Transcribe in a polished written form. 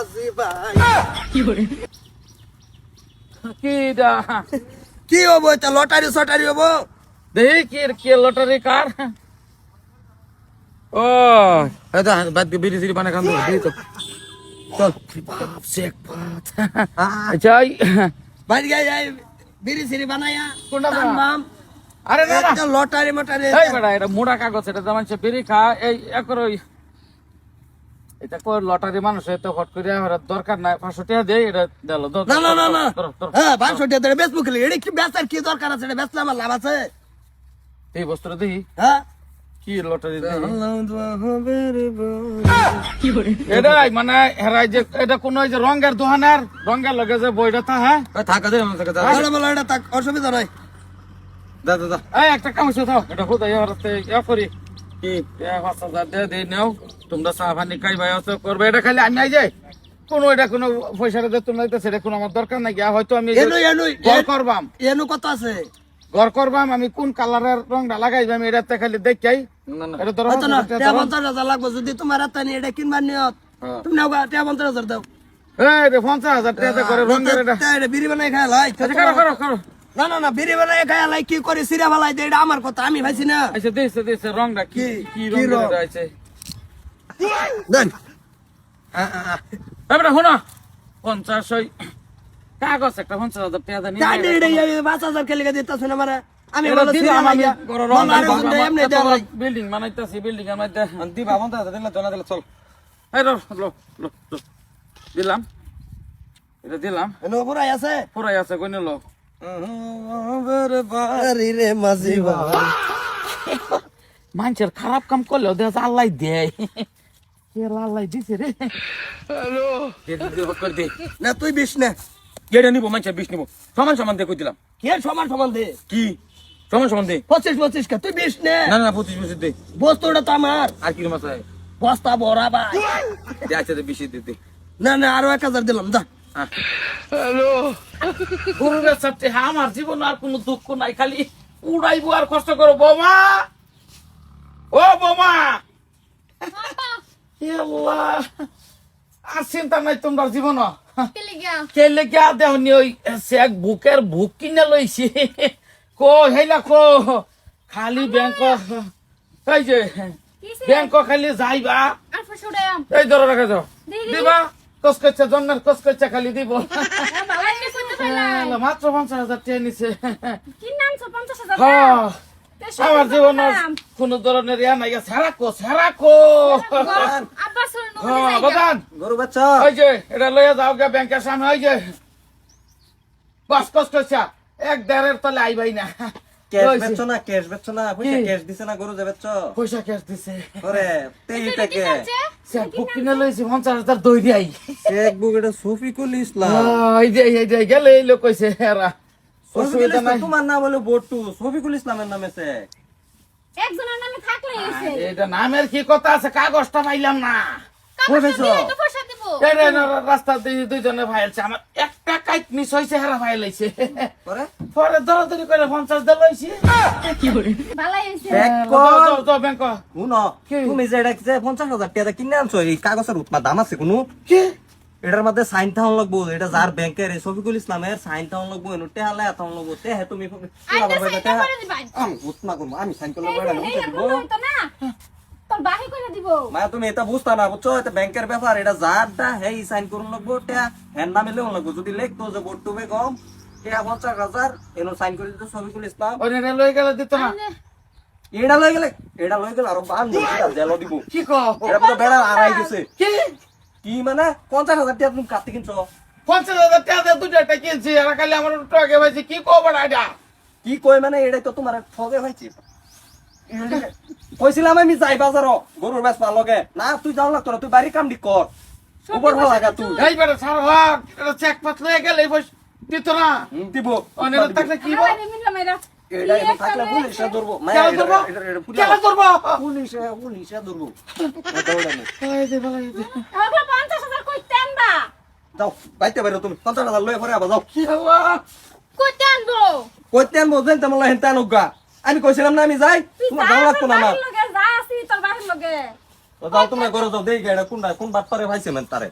মাঝি ভাই কি হবো এটা লটারি সটারি হবো দেখি কি লটারি কার ও এটা বাদ বিড়ি সিড়ি বানা খান তো চল বাপ শেখ বাত আচ্ছা বাড়ি যাই বিড়ি সিড়ি বানায়া কোনটা টান বাম আরে না একটা লটারি মটারি এই বেটা এটা মোড়া কাগজ এটা যেমন সে বিড়ি খা এই একর এটা কই লটারি মানুষ তো হট করে দরকার নাই 500 টাকা দেই এটা দিলো না না না না হ্যাঁ 500 টাকা ধরে বেচবো খেলে এটা কি বেচার কি দরকার আছে এটা বেচলে আমার লাভ আছে এই বস্তুটা দেখি হ্যাঁ কি লটারি এটাই মানে হেরাই যে এটা কোন যে রঙের দোকানের রঙের লগে যে বইটা তা হ্যাঁ থাকা দে আমার থাকা বড় বড় এটা তাক অসুবিধা নাই দা দা দা এই একটা কাম আছে দাও এটা হুদা ইয়ারতে ইয়া করি কি 5000 দে দে নাও তোমরা সাহাবানি কাই ভাই আছে করবে এটা খালি আমি আই যাই কোন এটা কোন পয়সা দে তোমরা দিতে সেটা কোন আমার দরকার নাই হয়তো আমি ঘর করবাম এনু কত আছে ঘর করবাম আমি কোন কালারের রংটা লাগাইবাম এটাতে খালি দেখাই না না এটা ধরো কত না 50,000 লাগবে যদি তোমার হাতে নিয়ে এটা কিনবার নিয়ত তুমি নাও 50,000 দাও এই রে 50,000 টাকা করে রঙের এটা এটা বিড়ি বানাই খায় লাই আচ্ছা করো করো করো না না না বিড়ি বানাই খায় লাই কি করে সিরা বালাই দে এটা আমার কথা আমি ভাইছি না আচ্ছা দিছে রংটা কি কি রং এটা আছে দেন এবারে শোনো 50 ওই কাগজ একটা 50,000 টাকা নিয়ে তাই এটা 5,000 কে লিখে দিতাছ না মারা আমি এটা বলো দিলাম সিরা আমি লাগিয়া বড় রং এমনি দেওয়া লাই বিল্ডিং বানাইতাছি বিল্ডিং এর মধ্যে আন্তি বাবন দা দিলা জনা দিলা চল এই লো লো লো লো। দিলাম এটা দিলাম এনো পুরাই আছে পুরাই আছে কইনে লো আরে রে মাঝি ভাই মানুষের খারাপ কাম করলেও দেখা যায় আল্লাহ দেয় কে আল্লাহ দিছে রে হ্যালো করে দে না তুই বিশ না কেড়ে নিব মানুষের বিষ নিব সমান সমান দিয়ে কই দিলাম কে সমান সমান দে কি সমান সমান দে 25 কে তুই বিশ নে না না 25 দে বস্তুটা তো আমার আর কি মাছ আছে বস্তা ভরা ভাই দে আছে দে বেশি দে দে না না আরো 1000 দিলাম যা হ্যালো গুরুদের সাথে আমার জীবন আর কোনো দুঃখ নাই খালি উড়াইবো আর কষ্ট করো বোমা ও বোমা আল্লাহ আর চিন্তা নাই তোমার জীবন কেলে গিয়া দেহনি ওই চেক বুকের বুক কিনে লইছি কো হেলা কো খালি ব্যাংক এই যে ব্যাংক খালি যাইবা এই ধরো রাখা যাও দিবা কস করছে জন্মের কস করছে খালি দিব মাত্র 50,000 টাকা নিছে আমার জীবন কোন ধরনের ইয়া নাই সেরাকো বাদান গরু বাচ্চা ওই যে এটা লইয়া যাও গা ব্যাংকের সামনে ওই যে বাস কস করছে এক দেড়ের তলে আইবাই না ক্যাশ বেচছো না পয়সা ক্যাশ দিছে না গরু যে বেচছো পয়সা ক্যাশ দিছে ওরে তেইটা কে চেক বুক কিনে লইছি 50,000 দই দিই চেক বুক এটা শফিকুল ইসলাম এই যে গেলে এই লোক কইছে হেরা শফিকুল ইসলাম তোমার নাম হলো বটু শফিকুল ইসলামের নামে চেক একজনের নামে থাকলে হইছে এটা নামের কি কথা আছে কাগজটা পাইলাম না পয়সা দিব এই রে রাস্তা দিয়ে দুইজনে ভাইলছে আমার একটা কাইট মিস হইছে হেরা ভাইলাইছে পরে পরে দরাদরি করে 50 দে লইছি ভালাই হইছে তো ব্যাংক শুনো তুমি যে এটা যে 50,000 টাকা কিনে আনছো এই কাগজের উৎমা দাম আছে কোনো কি এটার মধ্যে সাইন থাউন লাগবো এটা যার ব্যাংকের শফিকুল ইসলামের সাইন থাউন লাগবো এনো টেহালে থাউন লাগবো তে তুমি আইনা সাইন করে দিবাই আমি উৎমা করবো আমি সাইন করলে বড় এই দিব তো না তোর বাহি করে দিব মায়া তুমি এটা বুঝতা না বুঝছো এটা ব্যাংকের ব্যাপার এটা যারটা হেই সাইন করুন লাগবো টেহা হ্যান নামে লেউন লাগবো যদি লিখতো যে বট্টু বেগম টেহা 50,000 এনো সাইন করে দিত শফিকুল ইসলাম ওরে লই গেল দিত না এটা লই গেলে আরো বান এটা জেল দিব কি কও এটা তো বেড়া আড়াই গেছে কি কি মানে 50,000 টাকা তুমি কাটতে কিনছো 50,000 টাকা দিয়ে দুইটা কিনছি এরা খালি আমার টকে ভাইছি কি কও বড় এটা কি কই মানে এটাই তো তোমার ঠগে হয়েছে কইছিলাম আমি যাই বাজার গরুর বেশ লগে না তুই যাও লাগতো না তুই বাড়ি কাম দি কর উপর ভালো লাগা তুই এই বেটা সার হক এটা চেক পাত লয়ে গেলে দিত না দিব অনেক থাকলে কি বল আরে মিললাম এরা এটা এটা থাকলে পুলিশে ধরবো কেন ধরবো? কেন ধরবো? পুলিশে ধরবো এই দে ভালো এই দে ওগুলো 50,000 কইতে আনবা যাও বাইতে বাইরে তুমি 50,000 লয়ে পরে আবার যাও কি হলো কইতে আনবো কইতে আনবো দেন তেমন হেনতে আনুগা আমি কইছিলাম না আমি যাই তুই তোমার ভালো লাগতো না আমার লগে যা আসি তোর বাহির লগে তো যাও তুমি ঘরে যাও দেই গাড়ি কোন বাট পারে ভাইছে মেন তারে